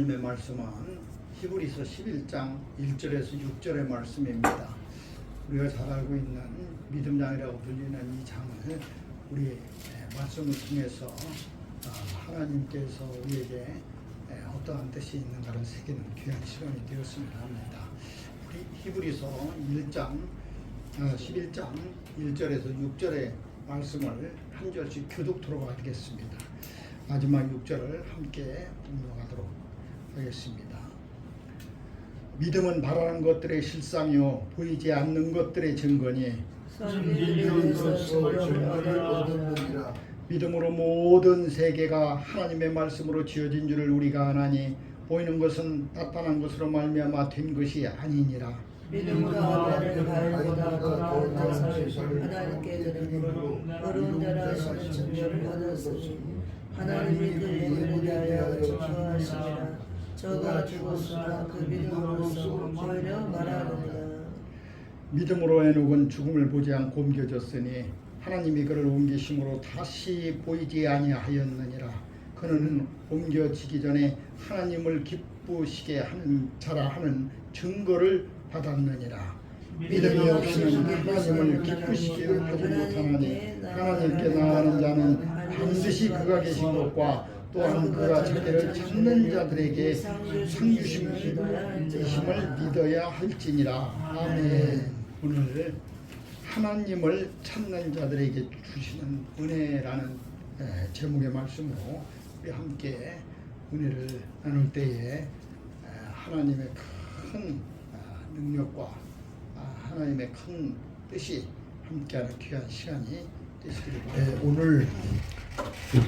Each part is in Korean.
하나님의 말씀은 히브리서 11장 1절에서 6절의 말씀입니다. 우리가 잘 알고 있는 믿음장이라고 불리는 이 장을 우리 말씀을 통해서 하나님께서 우리에게 어떠한 뜻이 있는가를 새기는 귀한 시간이 되었으면 합니다. 우리 히브리서 11장 1절에서 6절의 말씀을 한 절씩 교독토록 하겠습니다. 마지막 6절을 함께 공독하도록 하겠습니다. 믿음은 바라는 것들의 실상이요 보이지 않는 것들의 증거니 믿음으로 모든 세계가 하나님의 말씀으로 지어진 줄을 우리가 아나니 보이는 것은 나타난 것으로 말미암아 된 것이 아니니라. 믿음으로 하나님을 바라보다 거룩한 자를 하나님께 드리므로 어려운 자라 하시는 증거를 얻었으니 하나님이 그 영을 위하여 증거하시니라. 저가 죽었으나 그 믿음으로써 오히려 말하느니라. 믿음으로 에녹은 죽음을 보지 않고 옮겨졌으니 하나님이 그를 옮기심으로 다시 보이지 아니하였느니라. 그는 옮겨지기 전에 하나님을 기쁘시게 하는 자라 하는 증거를 받았느니라. 믿음이 없이는 하나님을 기쁘시게 하지 못하나니 하나님께 나아가는 자는 반드시 그가 계신 것과 또한 그가 자기를 찾는 자들에게 상주심을 믿어야 할지니라. 아멘. 오늘 하나님을 찾는 자들에게 주시는 은혜라는 제목의 말씀으로 우리 함께 은혜를 나눌 때에 하나님의 큰 능력과 하나님의 큰 뜻이 함께하는 귀한 시간이 되시기를 바랍니다. 오늘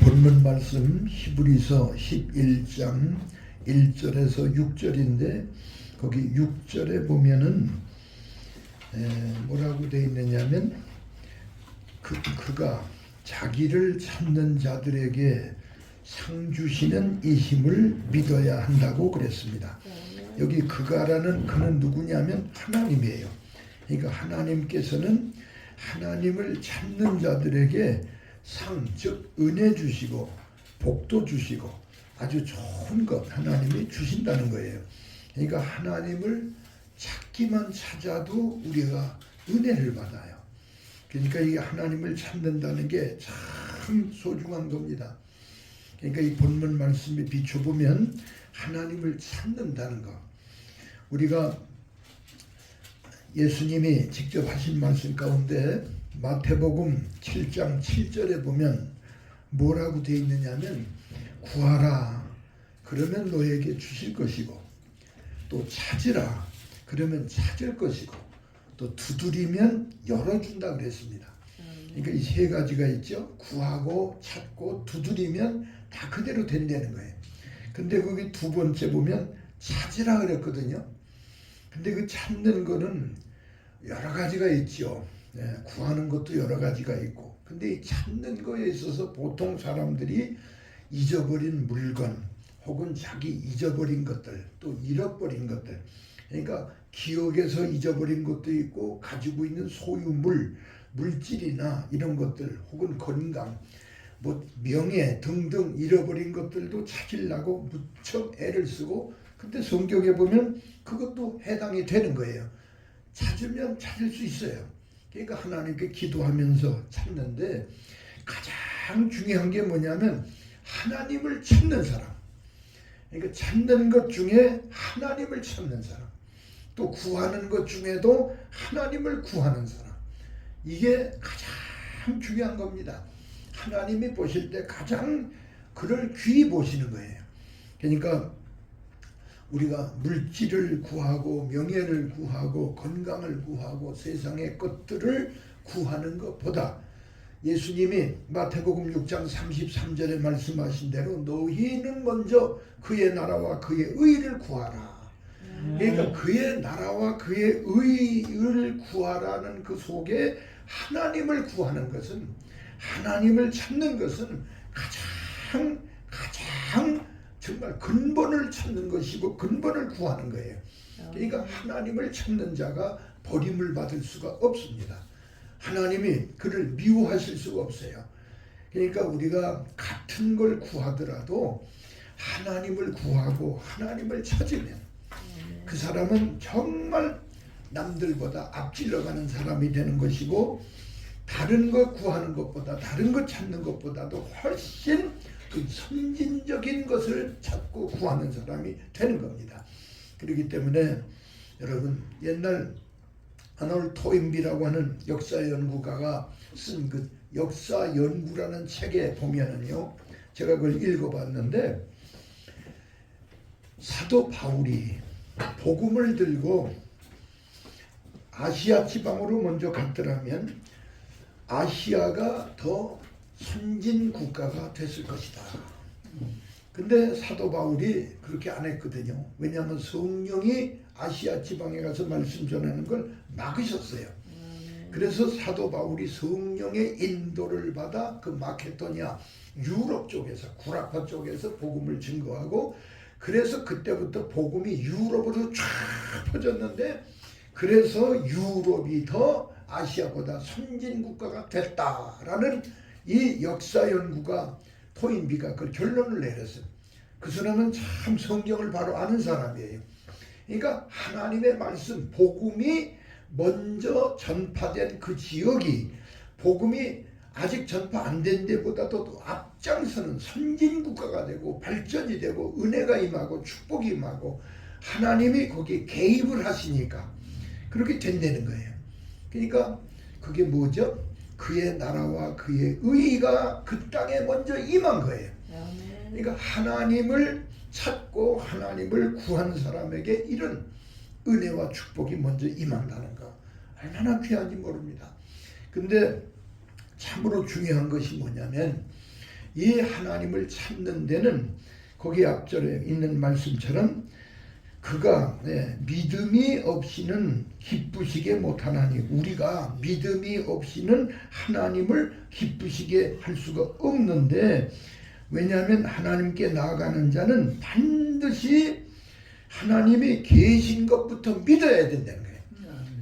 본문 말씀 히브리서 11장 1절에서 6절인데 거기 6절에 보면은 뭐라고 되어 있느냐면 그가 자기를 찾는 자들에게 상 주시는 이 힘을 믿어야 한다고 그랬습니다. 여기 그가라는 그는 누구냐면 하나님이에요. 그러니까 하나님께서는 하나님을 찾는 자들에게 상, 즉 은혜 주시고 복도 주시고 아주 좋은 것 하나님이 주신다는 거예요. 그러니까 하나님을 찾기만 찾아도 우리가 은혜를 받아요. 그러니까 이 하나님을 찾는다는 게 참 소중한 겁니다. 그러니까 이 본문 말씀에 비춰보면 하나님을 찾는다는 것, 우리가 예수님이 직접 하신 말씀 가운데 마태복음 7장 7절에 보면 뭐라고 되어 있느냐면 구하라 그러면 너에게 주실 것이고 또 찾으라 그러면 찾을 것이고 또 두드리면 열어준다 그랬습니다. 그러니까 이 세 가지가 있죠. 구하고 찾고 두드리면 다 그대로 된다는 거예요. 근데 거기 두 번째 보면 찾으라 그랬거든요. 근데 그 찾는 거는 여러 가지가 있죠. 구하는 것도 여러 가지가 있고, 근데 이 찾는 거에 있어서 보통 사람들이 잊어버린 물건 혹은 자기 잊어버린 것들 또 잃어버린 것들, 그러니까 기억에서 잊어버린 것도 있고 가지고 있는 소유물, 물질이나 이런 것들 혹은 건강, 뭐 명예 등등 잃어버린 것들도 찾으려고 무척 애를 쓰고, 근데 성경에 보면 그것도 해당이 되는 거예요. 찾으면 찾을 수 있어요. 그러니까 하나님께 기도하면서 찾는데 가장 중요한 게 뭐냐면 하나님을 찾는 사람. 그러니까 찾는 것 중에 하나님을 찾는 사람. 또 구하는 것 중에도 하나님을 구하는 사람. 이게 가장 중요한 겁니다. 하나님이 보실 때 가장 그를 귀히 보시는 거예요. 그러니까 우리가 물질을 구하고 명예를 구하고 건강을 구하고 세상의 것들을 구하는 것보다 예수님이 마태복음 6장 33절에 말씀하신 대로 너희는 먼저 그의 나라와 그의 의를 구하라. 그러니까 그의 나라와 그의 의를 구하라는 그 속에 하나님을 구하는 것은, 하나님을 찾는 것은 가장 정말 근본을 찾는 것이고 근본을 구하는 거예요. 그러니까 하나님을 찾는 자가 버림을 받을 수가 없습니다. 하나님이 그를 미워하실 수가 없어요. 그러니까 우리가 같은 걸 구하더라도 하나님을 구하고 하나님을 찾으면 그 사람은 정말 남들보다 앞질러가는 사람이 되는 것이고, 다른 것 구하는 것보다, 다른 것 찾는 것보다도 훨씬 그 선진적인 것을 찾고 구하는 사람이 되는 겁니다. 그렇기 때문에 여러분, 옛날 아놀드 토인비라고 하는 역사연구가가 쓴 그 역사연구라는 책에 보면은요, 제가 그걸 읽어봤는데, 사도 바울이 복음을 들고 아시아 지방으로 먼저 갔더라면 아시아가 더 선진 국가가 됐을 것이다. 근데 사도 바울이 그렇게 안 했거든요. 왜냐하면 성령이 아시아 지방에 가서 말씀 전하는 걸 막으셨어요. 그래서 사도 바울이 성령의 인도를 받아 그 마케도니아 유럽 쪽에서, 구라파 쪽에서 복음을 증거하고, 그래서 그때부터 복음이 유럽으로 쫙 퍼졌는데, 그래서 유럽이 더 아시아보다 선진 국가가 됐다라는 이 역사 연구가 토인비가 그 결론을 내렸어요. 그 사람은 참 성경을 바로 아는 사람이에요. 그러니까 하나님의 말씀, 복음이 먼저 전파된 그 지역이 복음이 아직 전파 안 된 데보다도 앞장서는 선진 국가가 되고 발전이 되고 은혜가 임하고 축복이 임하고 하나님이 거기에 개입을 하시니까 그렇게 된다는 거예요. 그러니까 그게 뭐죠? 그의 나라와 그의 의가 그 땅에 먼저 임한 거예요. 그러니까 하나님을 찾고 하나님을 구하는 사람에게 이런 은혜와 축복이 먼저 임한다는 거, 얼마나 귀한지 모릅니다. 근데 참으로 중요한 것이 뭐냐면, 이 하나님을 찾는 데는 거기 앞절에 있는 말씀처럼 그가 믿음이 없이는 기쁘시게 못하나니, 우리가 믿음이 없이는 하나님을 기쁘시게 할 수가 없는데, 왜냐하면 하나님께 나아가는 자는 반드시 하나님이 계신 것부터 믿어야 된다는 거예요.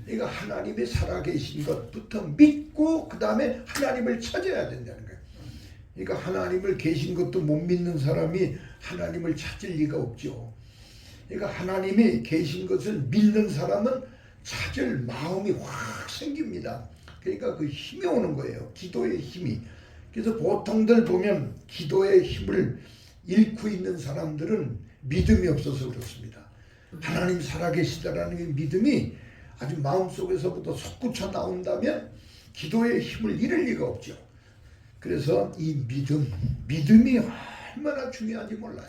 그러니까 하나님이 살아계신 것부터 믿고 그 다음에 하나님을 찾아야 된다는 거예요. 그러니까 하나님을 계신 것도 못 믿는 사람이 하나님을 찾을 리가 없죠. 그러니까 하나님이 계신 것을 믿는 사람은 찾을 마음이 확 생깁니다. 그러니까 그 힘이 오는 거예요. 기도의 힘이. 그래서 보통들 보면 기도의 힘을 잃고 있는 사람들은 믿음이 없어서 그렇습니다. 하나님 살아계시다라는 믿음이 아주 마음속에서부터 솟구쳐 나온다면 기도의 힘을 잃을 리가 없죠. 그래서 이 믿음이 얼마나 중요한지 몰라요.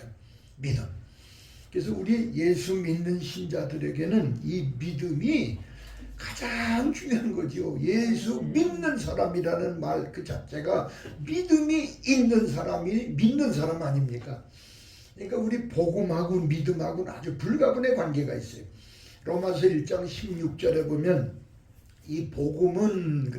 믿음. 그래서 우리 예수 믿는 신자들에게는 이 믿음이 가장 중요한 거죠. 예수 믿는 사람이라는 말 그 자체가 믿음이 있는 사람이 믿는 사람 아닙니까? 그러니까 우리 복음하고 믿음하고는 아주 불가분의 관계가 있어요. 로마서 1장 16절에 보면 이 복음은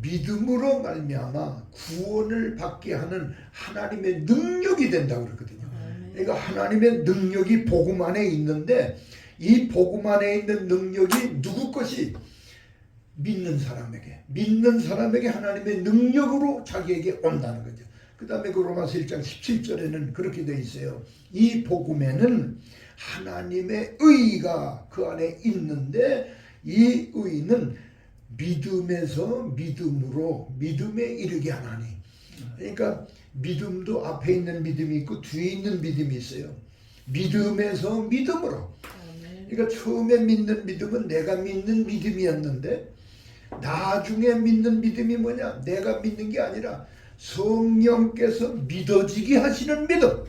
믿음으로 말미암아 구원을 받게 하는 하나님의 능력이 된다고 그러거든요. 그러니까 하나님의 능력이 복음 안에 있는데, 이 복음 안에 있는 능력이 누구 것이? 믿는 사람에게 하나님의 능력으로 자기에게 온다는 거죠. 그 다음에 그 로마서 1장 17절에는 그렇게 되어 있어요. 이 복음에는 하나님의 의가 그 안에 있는데, 이 의는 믿음에서 믿음으로 믿음에 이르게 하나니. 그러니까 믿음도 앞에 있는 믿음이 있고 뒤에 있는 믿음이 있어요. 믿음에서 믿음으로. 그러니까 처음에 믿는 믿음은 내가 믿는 믿음이었는데, 나중에 믿는 믿음이 뭐냐? 내가 믿는 게 아니라 성령께서 믿어지게 하시는 믿음.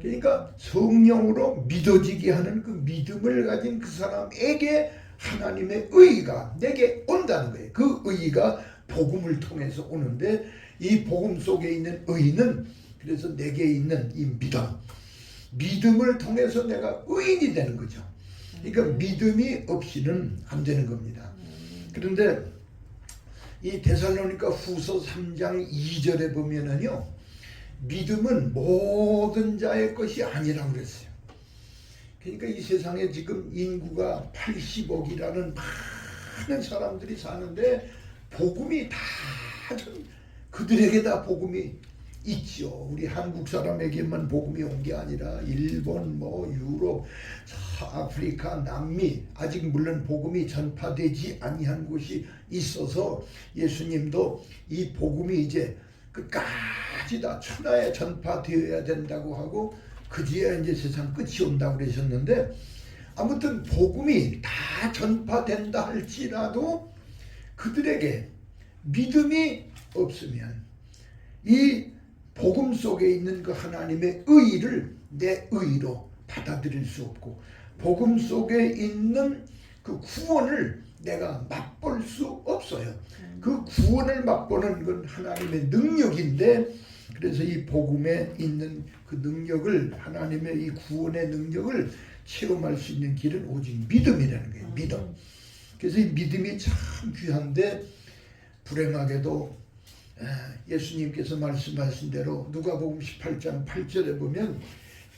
그러니까 성령으로 믿어지게 하는 그 믿음을 가진 그 사람에게 하나님의 의가 내게 온다는 거예요. 그 의가 복음을 통해서 오는데, 이 복음 속에 있는 의는 그래서 내게 있는 이 믿음을 통해서 내가 의인이 되는 거죠. 그러니까 믿음이 없이는 안 되는 겁니다. 그런데 이 데살로니가 후서 3장 2절에 보면은요, 믿음은 모든 자의 것이 아니라고 그랬어요. 그러니까 이 세상에 지금 인구가 80억이라는 많은 사람들이 사는데 복음이 다 그들에게 다 복음이 있죠. 우리 한국 사람에게만 복음이 온 게 아니라 일본, 유럽, 아프리카, 남미 아직 물론 복음이 전파되지 아니한 곳이 있어서 예수님도 이 복음이 이제 끝까지 다 천하에 전파되어야 된다고 하고 그제야 이제 세상 끝이 온다고 그러셨는데 아무튼 복음이 다 전파된다 할지라도 그들에게 믿음이 없으면 이 복음 속에 있는 그 하나님의 의를 내 의로 받아들일 수 없고 복음 속에 있는 그 구원을 내가 맛볼 수 없어요. 그 구원을 맛보는 건 하나님의 능력인데 그래서 이 복음에 있는 그 능력을 하나님의 이 구원의 능력을 체험할 수 있는 길은 오직 믿음이라는 거예요. 믿음. 그래서 이 믿음이 참 귀한데 불행하게도 예수님께서 말씀하신 대로 누가복음 18장 8절에 보면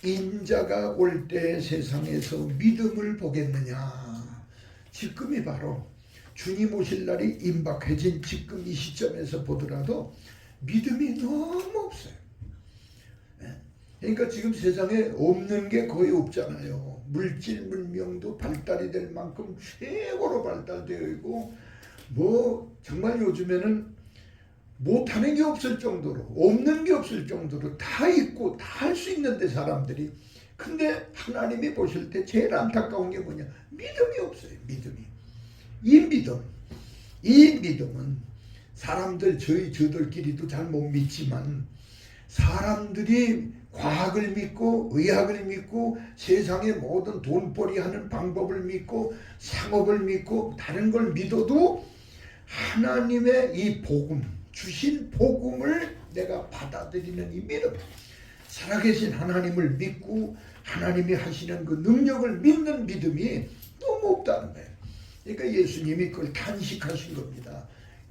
인자가 올 때 세상에서 믿음을 보겠느냐. 지금이 바로 주님 오실 날이 임박해진 지금 이 시점에서 보더라도 믿음이 너무 없어요. 그러니까 지금 세상에 없는 게 거의 없잖아요. 물질 문명도 발달이 될 만큼 최고로 발달되어 있고 정말 요즘에는 못하는 게 없을 정도로 없는 게 없을 정도로 다 있고 다 할 수 있는데 사람들이 근데 하나님이 보실 때 제일 안타까운 게 뭐냐 믿음이 없어요. 이 믿음은 사람들 저들끼리도 잘 못 믿지만 사람들이 과학을 믿고 의학을 믿고 세상의 모든 돈벌이 하는 방법을 믿고 상업을 믿고 다른 걸 믿어도 하나님의 이 복음 주신 복음을 내가 받아들이는 이 믿음 살아계신 하나님을 믿고 하나님이 하시는 그 능력을 믿는 믿음이 너무 없다는 거예요. 그러니까 예수님이 그걸 탄식하신 겁니다.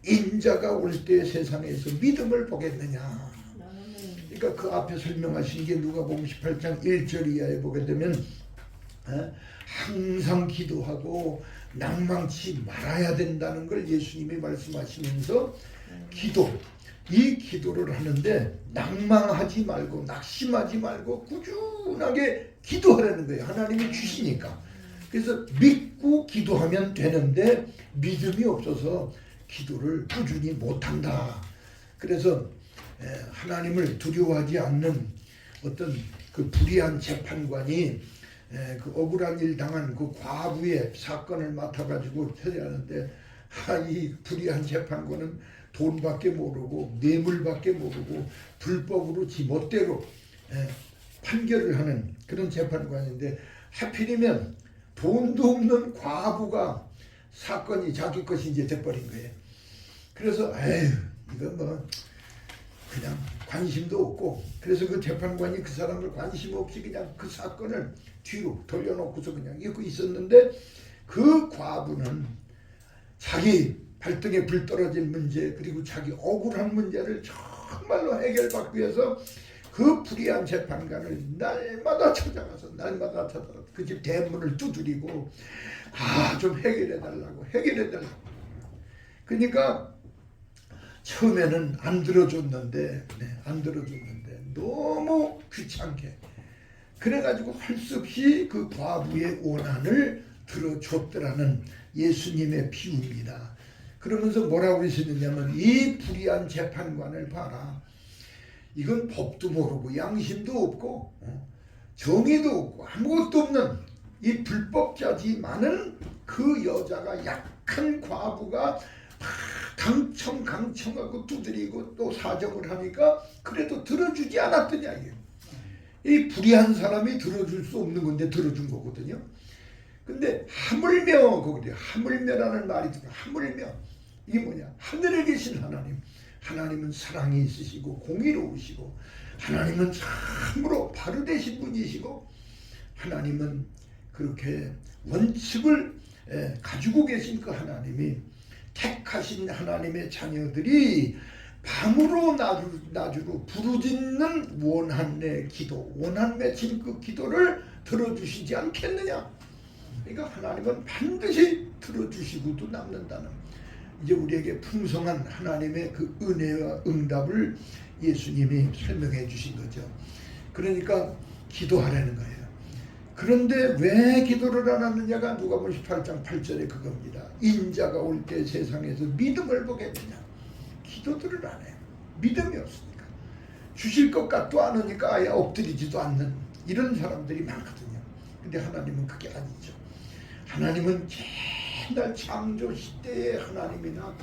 인자가 올 때 세상에서 믿음을 보겠느냐. 그러니까 그 앞에 설명하신 게 누가복음 18장 1절 이하에 보게 되면 항상 기도하고 낭망치 말아야 된다는 걸 예수님이 말씀하시면서 이 기도를 하는데 낭망하지 말고 낙심하지 말고 꾸준하게 기도하라는 거예요. 하나님이 주시니까. 그래서 믿고 기도하면 되는데 믿음이 없어서 기도를 꾸준히 못한다. 그래서 하나님을 두려워하지 않는 어떤 그 불의한 재판관이 그 억울한 일 당한 그 과부의 사건을 맡아가지고 처리하는데 이 불의한 재판관은 돈밖에 모르고 뇌물밖에 모르고 불법으로 지 멋대로 판결을 하는 그런 재판관인데 하필이면 돈도 없는 과부가 사건이 자기 것이 이제 돼버린 거예요. 그래서 이거 그냥 관심도 없고 그래서 그 재판관이 그 사람을 관심 없이 그냥 그 사건을 뒤로 돌려놓고서 그냥 잊고 있었는데 그 과부는 자기 발등에 불 떨어질 문제 그리고 자기 억울한 문제를 정말로 해결받기 위해서 그 불의한 재판관을 날마다 찾아가서 그 집 대문을 두드리고 좀 해결해달라고 그러니까 처음에는 안 들어줬는데 너무 귀찮게 그래가지고 할 수 없이 그 과부의 원한을 들어줬더라는 예수님의 비유입니다. 그러면서 뭐라고 하시느냐면 이 불의한 재판관을 봐라. 이건 법도 모르고 양심도 없고 정의도 없고 아무것도 없는 이 불법자지만은 그 여자가 약한 과부가 강청하고 두드리고 또 사정을 하니까 그래도 들어주지 않았더냐. 이 불의한 사람이 들어줄 수 없는 건데 들어준 거거든요. 근데 하물며라는 말이 들어. 하물며 이게 뭐냐? 하늘에 계신 하나님은 사랑이 있으시고 공의로우시고 하나님은 참으로 바로 되신 분이시고 하나님은 그렇게 원칙을 가지고 계신 그 하나님이 택하신 하나님의 자녀들이 밤으로 낮으로 부르짖는 원한 맺힌 그 기도를 들어주시지 않겠느냐. 그러니까 하나님은 반드시 들어주시고도 남는다는 이제 우리에게 풍성한 하나님의 그 은혜와 응답을 예수님이 설명해 주신 거죠. 그러니까 기도하라는 거예요. 그런데 왜 기도를 안 하느냐가 누가복음 18장 8절에 그겁니다. 인자가 올 때 세상에서 믿음을 보겠느냐. 기도들을 안 해요. 믿음이 없으니까. 주실 것 같도 않으니까 아예 엎드리지도 않는 이런 사람들이 많거든요. 근데 하나님은 그게 아니죠. 하나님은 옛날 창조 시대의 하나님이나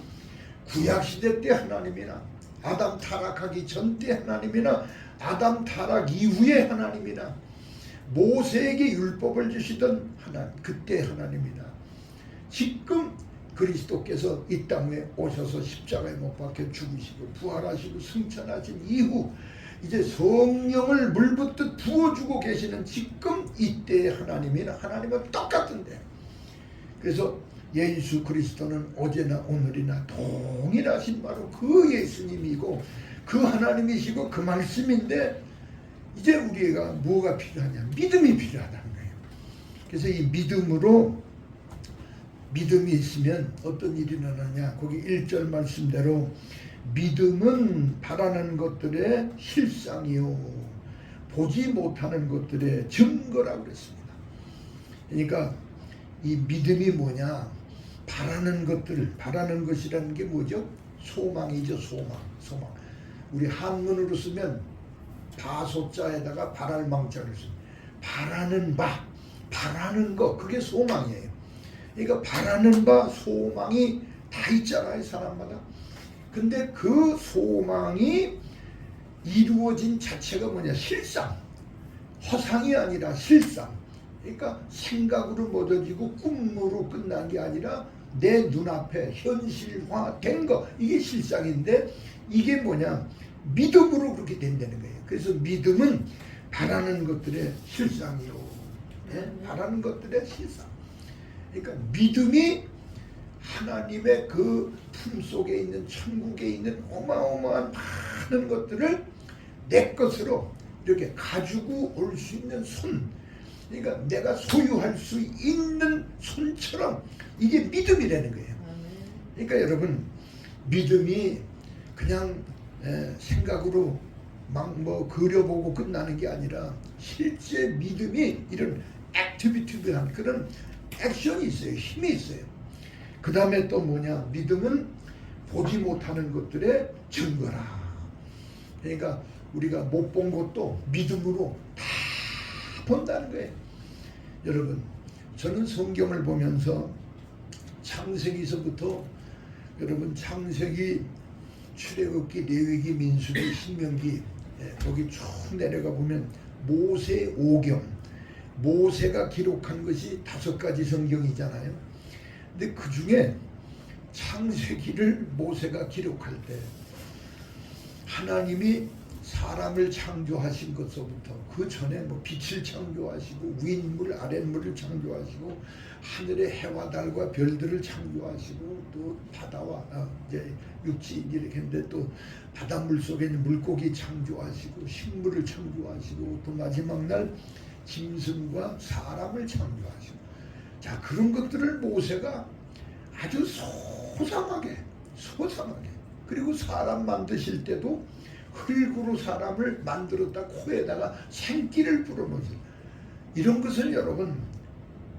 구약 시대 때 하나님이나 아담 타락하기 전 때 하나님이나 아담 타락 이후의 하나님이나 모세에게 율법을 주시던 하나님, 그때 하나님이나 지금 그리스도께서 이 땅에 오셔서 십자가에 못 박혀 죽으시고 부활하시고 승천하신 이후 이제 성령을 물붓듯 부어주고 계시는 지금 이때의 하나님이나 하나님은 똑같은데, 그래서 예수 그리스도는 어제나 오늘이나 동일하신 바로 그 예수님이고 그 하나님이시고 그 말씀인데, 이제 우리가 뭐가 필요하냐? 믿음이 필요하다는 거예요. 그래서 이 믿음이 있으면 어떤 일이 일어나냐? 거기 1절 말씀대로 믿음은 바라는 것들의 실상이요 보지 못하는 것들의 증거라고 그랬습니다. 그러니까 이 믿음이 뭐냐? 바라는 것이라는 게 뭐죠? 소망이죠. 소망. 우리 한문으로 쓰면 바소자에다가 바랄망자를 씁니다. 바라는 거, 그게 소망이에요. 그러니까 바라는 바, 소망이 다 있잖아요, 사람마다. 근데 그 소망이 이루어진 자체가 뭐냐? 실상. 허상이 아니라 실상. 그러니까 생각으로 멎어지고 꿈으로 끝난 게 아니라 내 눈앞에 현실화된 거, 이게 실상인데, 이게 뭐냐? 믿음으로 그렇게 된다는 거예요. 그래서 믿음은 바라는 것들의 실상이요. 바라는 것들의 실상. 그러니까 믿음이 하나님의 그 품속에 있는, 천국에 있는 어마어마한 많은 것들을 내 것으로 이렇게 가지고 올 수 있는 손, 그러니까 내가 소유할 수 있는 손처럼, 이게 믿음이라는 거예요. 그러니까 여러분, 믿음이 그냥 생각으로 막 뭐 그려보고 끝나는 게 아니라 실제 믿음이 이런 액티비티한 그런 액션이 있어요. 힘이 있어요. 그 다음에 또 뭐냐? 믿음은 보지 못하는 것들의 증거라. 그러니까 우리가 못 본 것도 믿음으로 다 본다는 거예요. 여러분, 저는 성경을 보면서 창세기서부터, 여러분, 창세기, 출애굽기, 레위기, 민수기, 신명기, 거기 쭉 내려가 보면 모세 오경, 모세가 기록한 것이 5가지 성경이잖아요. 근데 그 중에 창세기를 모세가 기록할 때 하나님이 사람을 창조하신 것서부터 그 전에 뭐 빛을 창조하시고 윗물 아랫물을 창조하시고 하늘의 해와 달과 별들을 창조하시고 또 바다와 이제 육지 이렇게 했는데 또 바닷물 속에 있는 물고기 창조하시고 식물을 창조하시고 또 마지막 날 짐승과 사람을 창조하시고, 자, 그런 것들을 모세가 아주 소상하게 그리고 사람 만드실 때도 흙으로 사람을 만들었다 코에다가 생기를 불어넣으시고, 이런 것을 여러분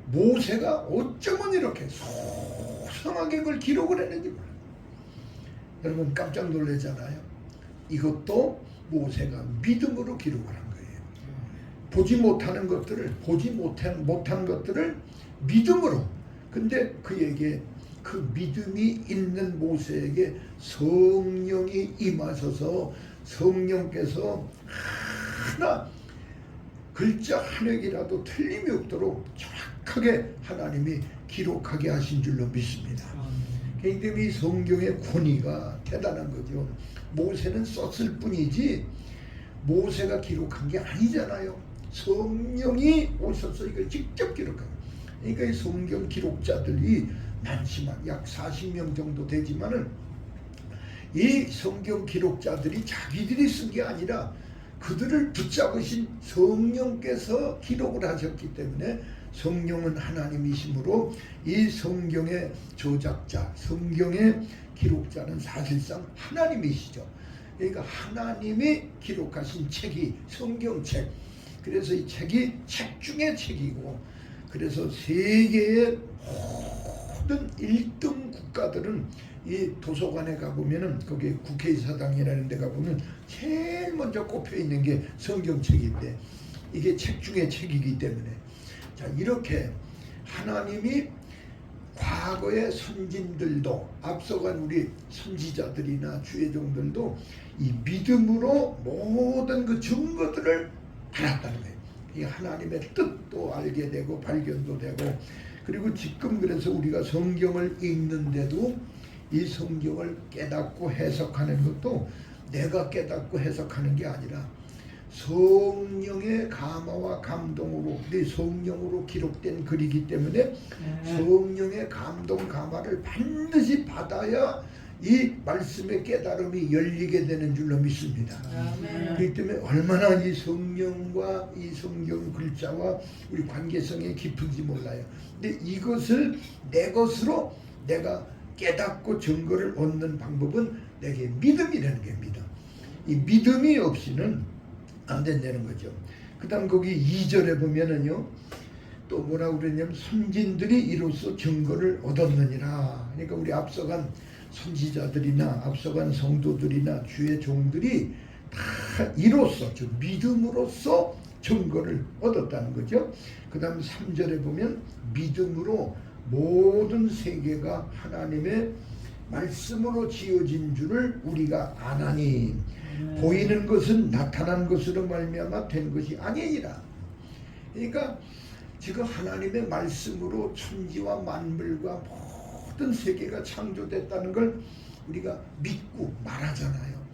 모세가 어쩌면 이렇게 소상하게 그걸 기록을 했는지 몰라요. 여러분 깜짝 놀라잖아요. 이것도 모세가 믿음으로 기록을 한 거예요. 보지 못하는 것들을, 보지 못한 것들을 믿음으로. 근데 그에게 그 믿음이 있는 모세에게 성령이 임하셔서 성령께서 하나 글자 한 획이라도 틀림이 없도록 정확하게 하나님이 기록하게 하신 줄로 믿습니다. 그렇기 때문에 이 성경의 권위가 대단한 거죠. 모세는 썼을 뿐이지 모세가 기록한 게 아니잖아요. 성령이 오셔서 이걸 직접 기록한 거예요. 그러니까 이 성경 기록자들이 많지만 약 40명 정도 되지만은 이 성경 기록자들이 자기들이 쓴 게 아니라 그들을 붙잡으신 성령께서 기록을 하셨기 때문에 성령은 하나님이시므로 이 성경의 저작자, 성경의 기록자는 사실상 하나님이시죠. 그러니까 하나님이 기록하신 책이 성경책. 그래서 이 책이 책 중에 책이고, 그래서 세계의 모든 1등 국가들은 이 도서관에 가보면은 거기 국회의사당이라는 데 가보면 제일 먼저 꼽혀 있는 게 성경책인데, 이게 책 중에 책이기 때문에, 자, 이렇게 하나님이 과거의 선진들도, 앞서간 우리 선지자들이나 주의종들도 이 믿음으로 모든 그 증거들을 알았다는 거예요. 이 하나님의 뜻도 알게 되고 발견도 되고, 그리고 지금 그래서 우리가 성경을 읽는데도 이 성경을 깨닫고 해석하는 것도 내가 깨닫고 해석하는 게 아니라 성령의 감화와 감동으로, 내 성령으로 기록된 글이기 때문에 성령의 감동 감화를 반드시 받아야 이 말씀의 깨달음이 열리게 되는 줄로 믿습니다. 그렇기 때문에 얼마나 이 성령과 이 성경 글자와 우리 관계성이 깊은지 몰라요. 근데 이것을 내 것으로 내가 깨닫고 증거를 얻는 방법은 내게 믿음이라는 게 믿음. 이 믿음이 없이는 안 된다는 거죠. 그 다음 거기 2절에 보면은요, 또 뭐라고 그랬냐면 선진들이 이로써 증거를 얻었느니라. 그러니까 우리 앞서간 선지자들이나 앞서간 성도들이나 주의 종들이 다 이로써, 즉 믿음으로써 증거를 얻었다는 거죠. 그 다음 3절에 보면 믿음으로 모든 세계가 하나님의 말씀으로 지어진 줄을 우리가 아나니, 보이는 것은 나타난 것으로 말미암아 된 것이 아니니라. 그러니까 지금 하나님의 말씀으로 천지와 만물과 모든 세계가 창조됐다는 걸 우리가 믿고 말하잖아요.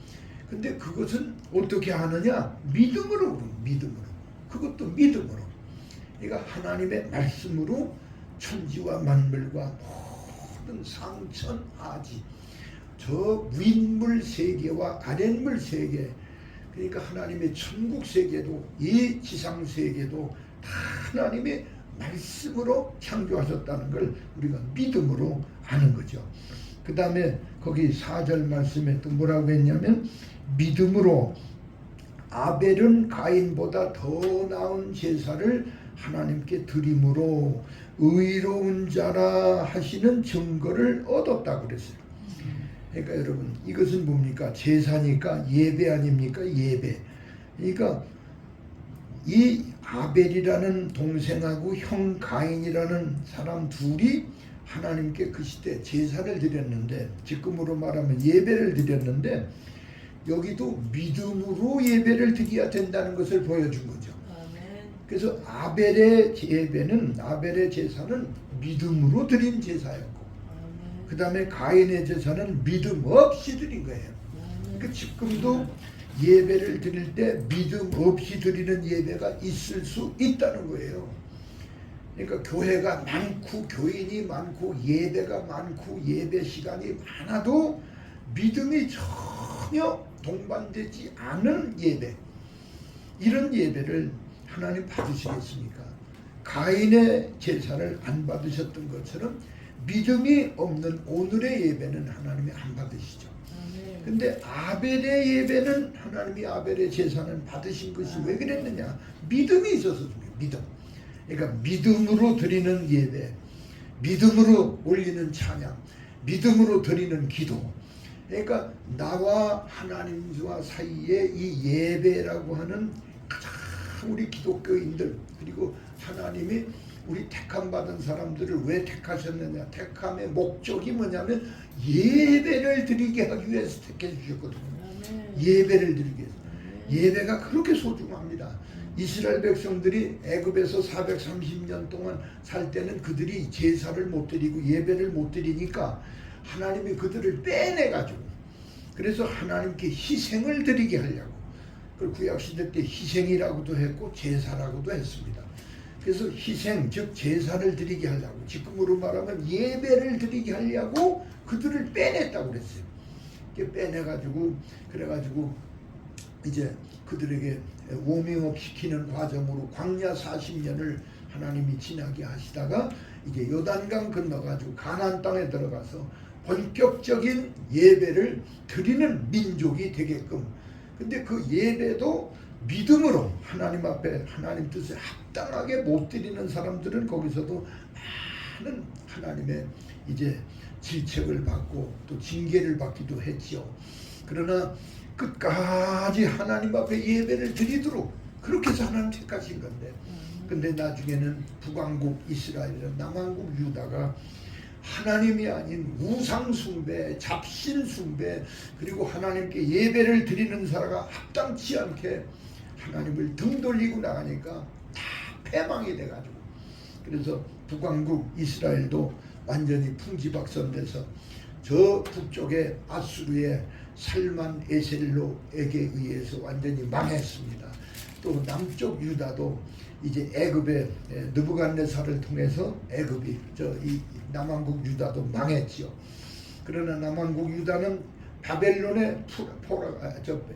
근데 그것은 어떻게 하느냐? 믿음으로, 믿음으로. 그것도 믿음으로. 그러니까 하나님의 말씀으로 천지와 만물과 모든 상천 하지, 저 윗물 세계와 아랫물 세계, 그러니까 하나님의 천국 세계도 이 지상 세계도 다 하나님의 말씀으로 창조하셨다는 걸 우리가 믿음으로 아는 거죠. 그 다음에 거기 4절 말씀에 또 뭐라고 했냐면 믿음으로 아벨은 가인보다 더 나은 제사를 하나님께 드림으로 의로운 자라 하시는 증거를 얻었다고 그랬어요. 그러니까 여러분, 이것은 뭡니까? 제사니까 예배 아닙니까? 예배. 그러니까 이 아벨이라는 동생하고 형 가인이라는 사람 둘이 하나님께 그 시대 제사를 드렸는데, 지금으로 말하면 예배를 드렸는데, 여기도 믿음으로 예배를 드려야 된다는 것을 보여준 거죠. 그래서 아벨의 예배는, 아벨의 제사는 믿음으로 드린 제사였고, 그 다음에 가인의 제사는 믿음 없이 드린 거예요. 그러니까 지금도 예배를 드릴 때 믿음 없이 드리는 예배가 있을 수 있다는 거예요. 그러니까 교회가 많고 교인이 많고 예배가 많고 예배 시간이 많아도 믿음이 전혀 동반되지 않은 예배, 이런 예배를 하나님 받으시겠습니까? 가인의 제사를 안 받으셨던 것처럼 믿음이 없는 오늘의 예배는 하나님이 안 받으시죠. 근데 아벨의 예배는 하나님이 아벨의 제사는 받으신 것이 왜 그랬느냐? 믿음이 있어서 그래요. 믿음. 그러니까 믿음으로 드리는 예배, 믿음으로 올리는 찬양, 믿음으로 드리는 기도. 그러니까 나와 하나님과 사이에 이 예배라고 하는 가장 우리 기독교인들, 그리고 하나님이 우리 택함 받은 사람들을 왜 택하셨느냐? 택함의 목적이 뭐냐면 예배를 드리게 하기 위해서 택해 주셨거든요. 예배를 드리기 위해서. 예배가 그렇게 소중합니다. 이스라엘 백성들이 애굽에서 430년 동안 살 때는 그들이 제사를 못 드리고 예배를 못 드리니까 하나님이 그들을 빼내가지고, 그래서 하나님께 희생을 드리게 하려고, 그 구약시대 때 희생이라고도 했고 제사라고도 했습니다. 그래서 희생, 즉 제사를 드리게 하려고, 지금으로 말하면 예배를 드리게 하려고 그들을 빼냈다고 그랬어요. 빼내가지고, 그래가지고 이제 그들에게 워밍업 시키는 과정으로 광야 40년을 하나님이 지나게 하시다가 이제 요단강 건너가지고 가나안 땅에 들어가서 본격적인 예배를 드리는 민족이 되게끔, 근데 그 예배도 믿음으로 하나님 앞에 하나님 뜻에 합당하게 못 드리는 사람들은 거기서도 많은 하나님의 이제 질책을 받고 또 징계를 받기도 했지요. 그러나 끝까지 하나님 앞에 예배를 드리도록 그렇게 해서 하나님 택하신 건데, 근데 나중에는 북왕국 이스라엘이나 남왕국 유다가 하나님이 아닌 우상 숭배, 잡신 숭배, 그리고 하나님께 예배를 드리는 사람과 합당치 않게 하나님을 등 돌리고 나가니까 다 패망이 돼가지고, 그래서 북왕국 이스라엘도 완전히 풍지박산돼서 저 북쪽의 아수르의 살만 에셀로에게 의해서 완전히 망했습니다. 또 남쪽 유다도 이제 애굽의 느부갓네살을 통해서 애굽이 이 남왕국 유다도 망했지요. 그러나 남왕국 유다는 바벨론의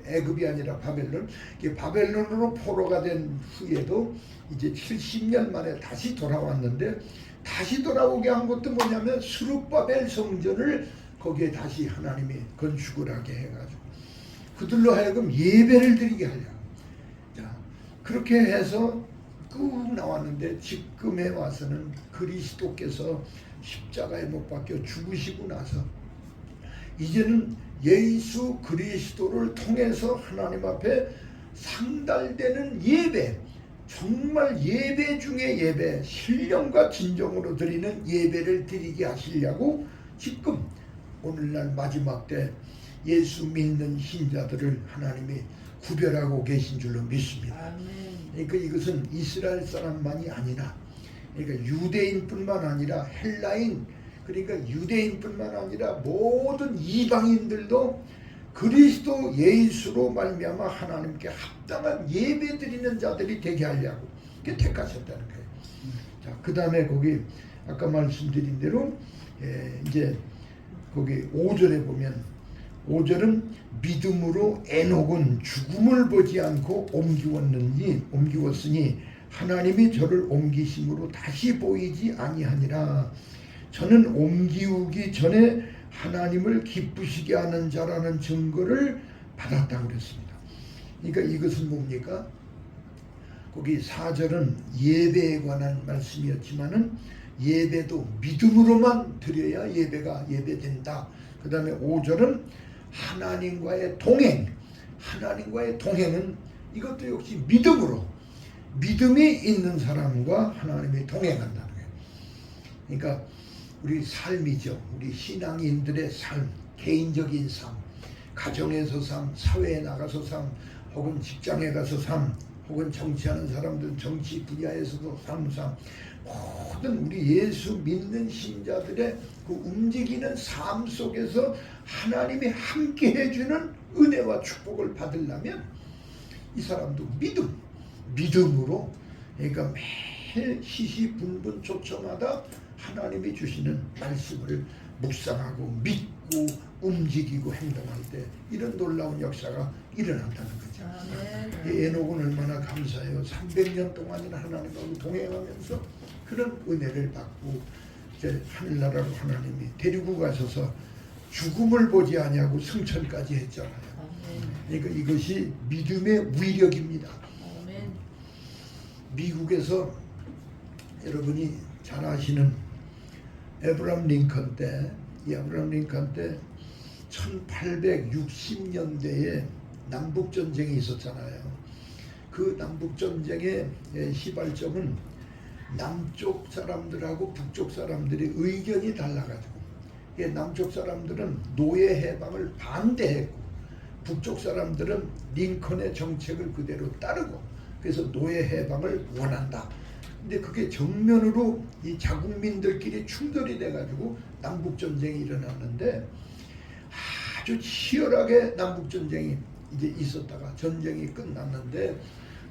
애굽이 아니라 바벨론으로 포로가 된 후에도 이제 70년 만에 다시 돌아왔는데, 다시 돌아오게 한 것도 뭐냐면 스룹바벨 성전을 거기에 다시 하나님이 건축을 하게 해가지고 그들로 하여금 예배를 드리게 하려고. 자, 그렇게 해서 쭉 나왔는데 지금에 와서는 그리스도께서 십자가에 못 박혀 죽으시고 나서 이제는 예수 그리스도를 통해서 하나님 앞에 상달되는 예배, 정말 예배 중에 예배, 신령과 진정으로 드리는 예배를 드리게 하시려고 지금 오늘날 마지막 때 예수 믿는 신자들을 하나님이 구별하고 계신 줄로 믿습니다. 아멘. 그러니까 이것은 이스라엘 사람만이 아니라, 그러니까 유대인뿐만 아니라 헬라인, 그러니까 유대인뿐만 아니라 모든 이방인들도 그리스도 예수로 말미암아 하나님께 합당한 예배 드리는 자들이 되게 하려고 택하셨다는 거예요. 자, 그 다음에 거기 아까 말씀드린 대로 이제 거기 5절에 보면, 5절은 믿음으로 에녹은 죽음을 보지 않고 옮기웠으니 하나님이 저를 옮기심으로 다시 보이지 아니하니라. 저는 옮기우기 전에 하나님을 기쁘시게 하는 자라는 증거를 받았다고 그랬습니다. 그러니까 이것은 뭡니까? 거기 4절은 예배에 관한 말씀이었지만은 예배도 믿음으로만 드려야 예배가 예배된다. 그 다음에 5절은 하나님과의 동행, 하나님과의 동행은 이것도 역시 믿음으로, 믿음이 있는 사람과 하나님이 동행한다는 거예요. 그러니까 우리 삶이죠. 우리 신앙인들의 삶, 개인적인 삶, 가정에서 삶, 사회에 나가서 삶, 혹은 직장에 가서 삶, 혹은 정치하는 사람들은 정치 분야에서도 삶, 모든 우리 예수 믿는 신자들의 그 움직이는 삶 속에서 하나님이 함께 해주는 은혜와 축복을 받으려면 이 사람도 믿음으로, 그러니까 매일 시시분분 초점마다 하나님이 주시는 말씀을 묵상하고 믿고 움직이고 행동할 때 이런 놀라운 역사가 일어난다는 거죠. 에녹은 얼마나 감사해요. 300년 동안이나 하나님하고 동행하면서 그런 은혜를 받고 이제 하늘나라로 하나님이 데리고 가셔서 죽음을 보지 아니하고 승천까지 했잖아요. 그러니까 이것이 믿음의 위력입니다. 미국에서 여러분이 잘 아시는 에브라함 링컨 때, 이 에브라함 링컨 때 1860년대에 남북전쟁이 있었잖아요. 그 남북전쟁의 시발점은 남쪽 사람들하고 북쪽 사람들의 의견이 달라가지고, 남쪽 사람들은 노예 해방을 반대했고 북쪽 사람들은 링컨의 정책을 그대로 따르고, 그래서 노예 해방을 원한다. 근데 그게 정면으로 이 자국민들끼리 충돌이 돼가지고 남북전쟁이 일어났는데, 아주 치열하게 남북전쟁이 이제 있었다가 전쟁이 끝났는데,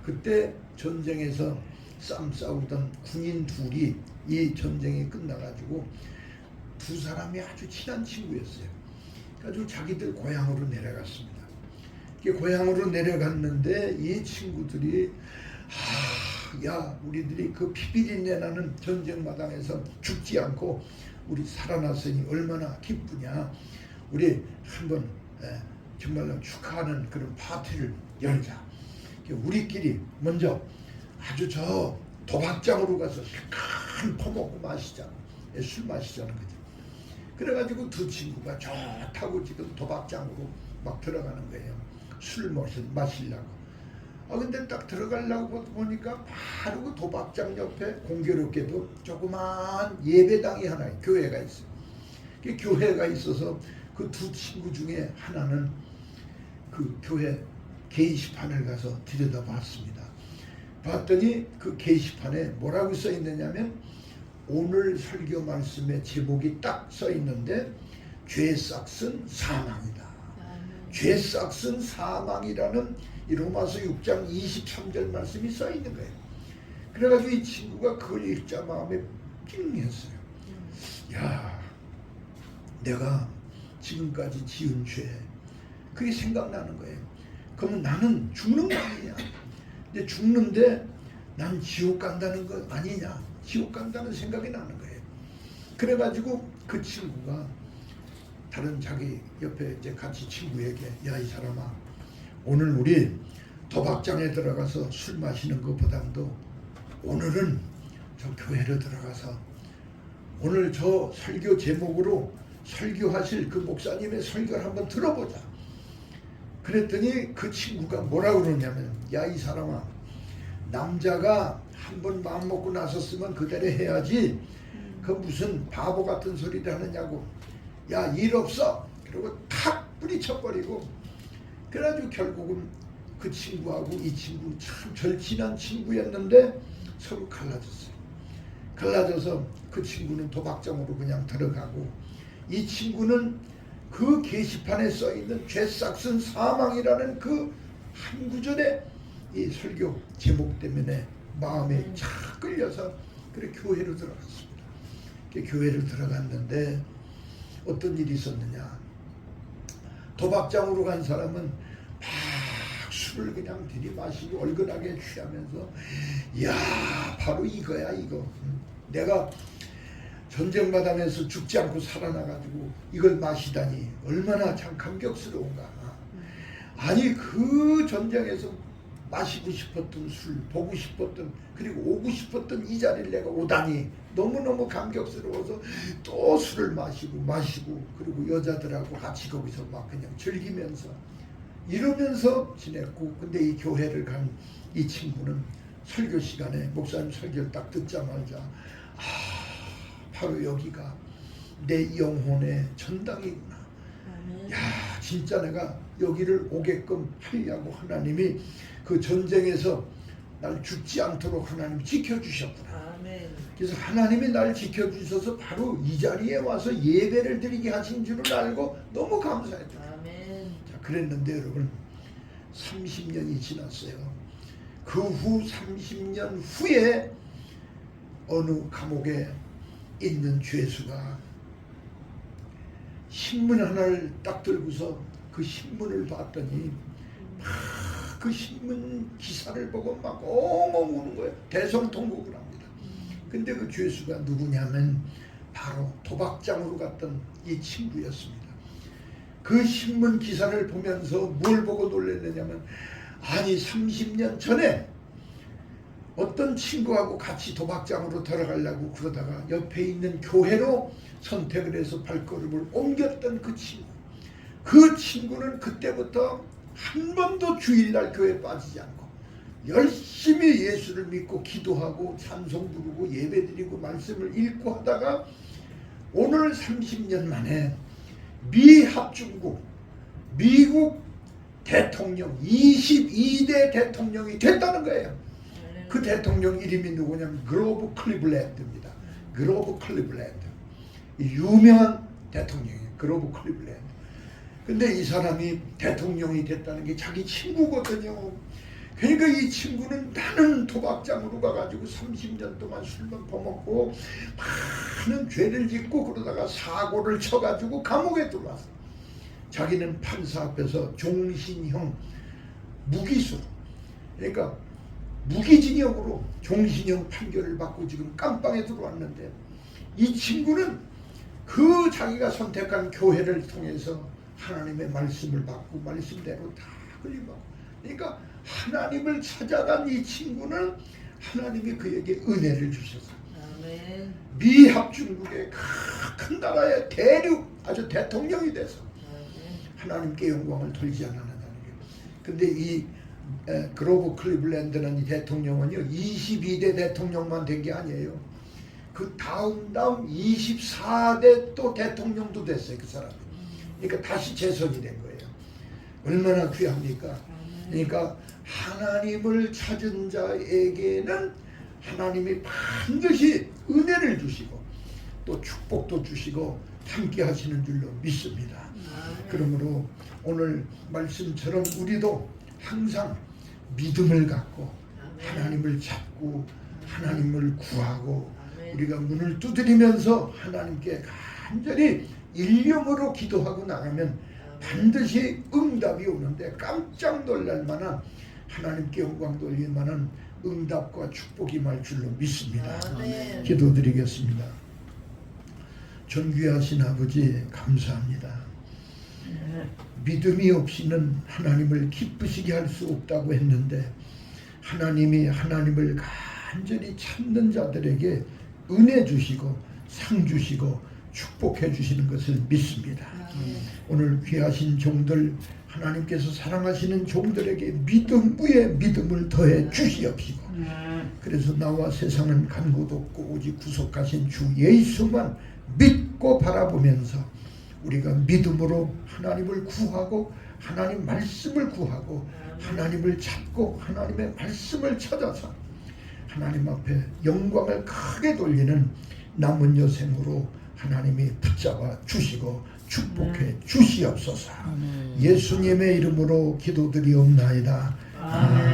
그때 전쟁에서 싸우던 군인 둘이 이 전쟁이 끝나가지고 두 사람이 아주 친한 친구였어요. 그래가지고 자기들 고향으로 내려갔습니다. 고향으로 내려갔는데 이 친구들이 야 우리들이 그 피비린내 나는 전쟁 마당에서 죽지 않고 우리 살아났으니 얼마나 기쁘냐. 우리 한번 정말로 축하하는 그런 파티를 열자. 우리끼리 먼저 아주 저 도박장으로 가서 실컷 퍼먹고 마시자. 술 마시자는 거죠. 그래가지고 두 친구가 좋다고 지금 도박장으로 막 들어가는 거예요. 술 마시려고. 근데 딱 들어가려고 보니까 바로 그 도박장 옆에 공교롭게도 조그만 예배당이 하나, 교회가 있어요. 그 교회가 있어서 그 두 친구 중에 하나는 그 교회 게시판을 가서 들여다봤습니다. 봤더니 그 게시판에 뭐라고 써 있느냐면 오늘 설교 말씀의 제목이 딱 써 있는데 죄 싹은 사망이다. 죄 싹은 사망이라는 이 로마서 6장 23절 말씀이 써 있는 거예요. 그래가지고 이 친구가 그걸 읽자 마음에 찡했어요. 야, 내가 지금까지 지은 죄, 그게 생각나는 거예요. 그러면 나는 죽는 거 아니냐? 근데 죽는데 난 지옥 간다는 거 아니냐? 지옥 간다는 생각이 나는 거예요. 그래가지고 그 친구가 다른 자기 옆에 이제 같이 친구에게 야, 이 사람아, 오늘 우리 도박장에 들어가서 술 마시는 것보다도 오늘은 저 교회로 들어가서 오늘 저 설교 제목으로 설교하실 그 목사님의 설교를 한번 들어보자. 그랬더니 그 친구가 뭐라고 그러냐면 야, 이 사람아, 남자가 한번 마음 먹고 나섰으면 그대로 해야지 그 무슨 바보 같은 소리를 하느냐고. 야, 일 없어. 그리고 탁 뿌리쳐버리고. 그래가지고 결국은 그 친구하고 이 친구 참 절친한 친구였는데 서로 갈라졌어요. 갈라져서 그 친구는 도박장으로 그냥 들어가고 이 친구는 그 게시판에 써있는 죄 싹은 사망이라는 그 한 구절의 이 설교 제목 때문에 마음에 착 끌려서 그래 교회로 들어갔습니다. 교회를 들어갔는데 어떤 일이 있었느냐. 도박장으로 간 사람은 막 술을 그냥 들이마시고 얼큰하게 취하면서 야, 바로 이거야 이거. 내가 전쟁 마당에서 죽지 않고 살아나가지고 이걸 마시다니 얼마나 참 감격스러운가. 아니 그 전쟁에서 마시고 싶었던 술, 보고 싶었던, 그리고 오고 싶었던 이 자리를 내가 오다니 너무너무 감격스러워서 또 술을 마시고 그리고 여자들하고 같이 거기서 막 그냥 즐기면서 이러면서 지냈고. 근데 이 교회를 간 이 친구는 설교 시간에 목사님 설교를 딱 듣자마자 바로 여기가 내 영혼의 전당이구나. 야, 진짜 내가 여기를 오게끔 하려고 하나님이 그 전쟁에서 날 죽지 않도록 하나님이 지켜주셨구나. 아멘. 그래서 하나님이 날 지켜주셔서 바로 이 자리에 와서 예배를 드리게 하신 줄을 알고 너무 감사했다. 아멘. 자, 그랬는데 여러분 30년이 지났어요. 그 후 30년 후에 어느 감옥에 있는 죄수가 신문 하나를 딱 들고서 그 신문을 봤더니 그 신문 기사를 보고 막 엉엉 우는 거예요. 대성통곡을 합니다. 근데 그 죄수가 누구냐면 바로 도박장으로 갔던 이 친구였습니다. 그 신문 기사를 보면서 뭘 보고 놀랐느냐면 아니 30년 전에 어떤 친구하고 같이 도박장으로 들어가려고 그러다가 옆에 있는 교회로 선택을 해서 발걸음을 옮겼던 그 친구. 그 친구는 그때부터 한 번도 주일날 교회에 빠지지 않고 열심히 예수를 믿고 기도하고 찬송 부르고 예배드리고 말씀을 읽고 하다가 오늘 30년 만에 미 합중국 미국 대통령 22대 대통령이 됐다는 거예요. 그 대통령 이름이 누구냐면 그로브 클리블랜드입니다. 그로브 클리블랜드. 유명한 대통령이에요. 그로브 클리블랜드. 근데 이 사람이 대통령이 됐다는 게 자기 친구거든요. 그러니까 이 친구는 나는 도박장으로 가가지고 30년 동안 술만 퍼먹고 많은 죄를 짓고 그러다가 사고를 쳐가지고 감옥에 들어왔어. 자기는 판사 앞에서 종신형 무기수로, 그러니까 무기징역으로 종신형 판결을 받고 지금 깜빵에 들어왔는데 이 친구는 그 자기가 선택한 교회를 통해서 하나님의 말씀을 받고 말씀대로 다 흘림받고 그러니까 하나님을 찾아간 이 친구는 하나님이 그에게 은혜를 주셨어요. 아멘. 미합중국의 큰 나라의 대륙 아주 대통령이 돼서 아멘. 하나님께 영광을 돌지 않았다는 거예요. 근데 이 그로버 클리블랜드는 이 대통령은요 22대 대통령만 된 게 아니에요. 그 다음 24대 또 대통령도 됐어요. 그 사람이. 그러니까 다시 재선이 된 거예요. 얼마나 귀합니까? 그러니까 하나님을 찾은 자에게는 하나님이 반드시 은혜를 주시고 또 축복도 주시고 함께 하시는 줄로 믿습니다. 그러므로 오늘 말씀처럼 우리도 항상 믿음을 갖고 하나님을 찾고 하나님을 구하고 우리가 문을 두드리면서 하나님께 간절히 일념으로 기도하고 나가면 반드시 응답이 오는데 깜짝 놀랄 만한 하나님께 영광 돌릴 만한 응답과 축복이 말 줄로 믿습니다. 아멘. 기도드리겠습니다. 존귀하신 아버지 감사합니다. 믿음이 없이는 하나님을 기쁘시게 할 수 없다고 했는데 하나님이 하나님을 간절히 찾는 자들에게 은혜 주시고 상 주시고 축복해 주시는 것을 믿습니다. 오늘 귀하신 종들 하나님께서 사랑하시는 종들에게 믿음 위에 믿음을 더해 주시옵시고 그래서 나와 세상은 간 곳 없고 오직 구속하신 주 예수만 믿고 바라보면서 우리가 믿음으로 하나님을 구하고 하나님 말씀을 구하고 하나님을 찾고 하나님의 말씀을 찾아서 하나님 앞에 영광을 크게 돌리는 남은 여생으로 하나님이 붙잡아 주시고 축복해 주시옵소서. 예수님의 이름으로 기도드리옵나이다. 아멘.